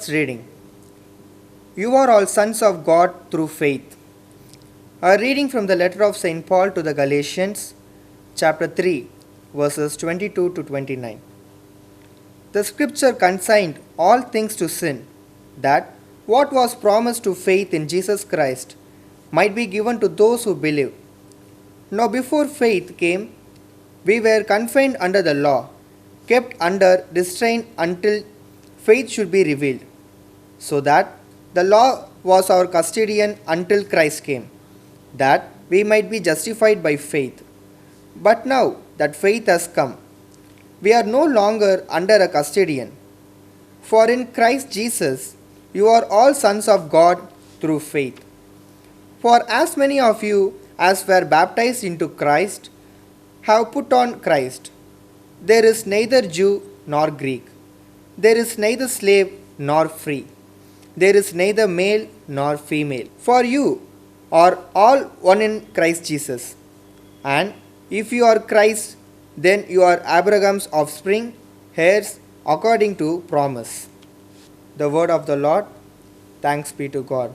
First reading. You are all sons of God through faith. A reading from the letter of St. Paul to the Galatians, chapter 3, verses 22 to 29. The scripture consigned all things to sin, that what was promised to faith in Jesus Christ might be given to those who believe. Now, before faith came, we were confined under the law, kept under restraint until faith should be revealed, so that the law was our custodian until Christ came, that we might be justified by faith. But now that faith has come, we are no longer under a custodian. For in Christ Jesus, you are all sons of God through faith. For as many of you as were baptized into Christ have put on Christ. There is neither Jew nor Greek. There is neither slave nor free. There is neither male nor female. For you are all one in Christ Jesus. And if you are Christ, then you are Abraham's offspring, heirs according to promise. The word of the Lord. Thanks be to God.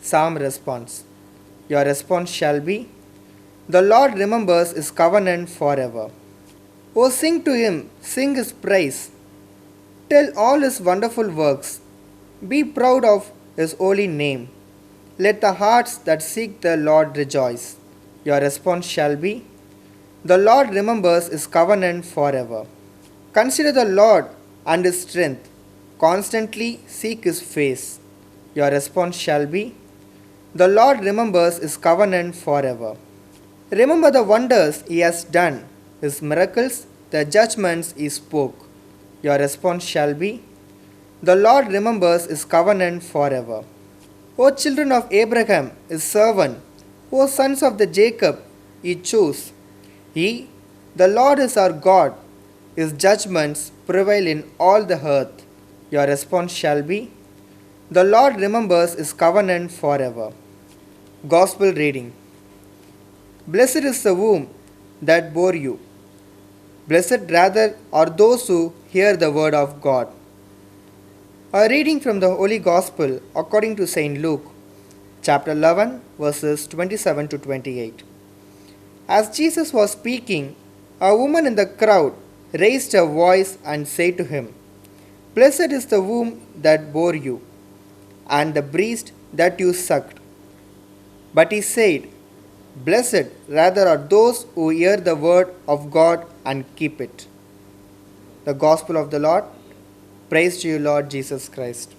Psalm response. Your response shall be, the Lord remembers his covenant forever. O sing to him, sing his praise. Tell all his wonderful works. Be proud of his holy name. Let the hearts that seek the Lord rejoice. Your response shall be, the Lord remembers his covenant forever. Consider the Lord and his strength. Constantly seek his face. Your response shall be, the Lord remembers his covenant forever. Remember the wonders he has done, his miracles, the judgments he spoke. Your response shall be, the Lord remembers his covenant forever. O children of Abraham, his servant, O sons of the Jacob he chose. He, the Lord is our God, his judgments prevail in all the earth. Your response shall be, the Lord remembers his covenant forever. Gospel reading. Blessed is the womb that bore you. Blessed rather are those who hear the word of God. A reading from the Holy Gospel according to St. Luke, chapter 11, verses 27 to 28. As Jesus was speaking, a woman in the crowd raised her voice and said to him, Blessed is the womb that bore you, and the breast that you sucked. But he said, Blessed rather are those who hear the word of God and keep it. The Gospel of the Lord. Praise to you, Lord Jesus Christ.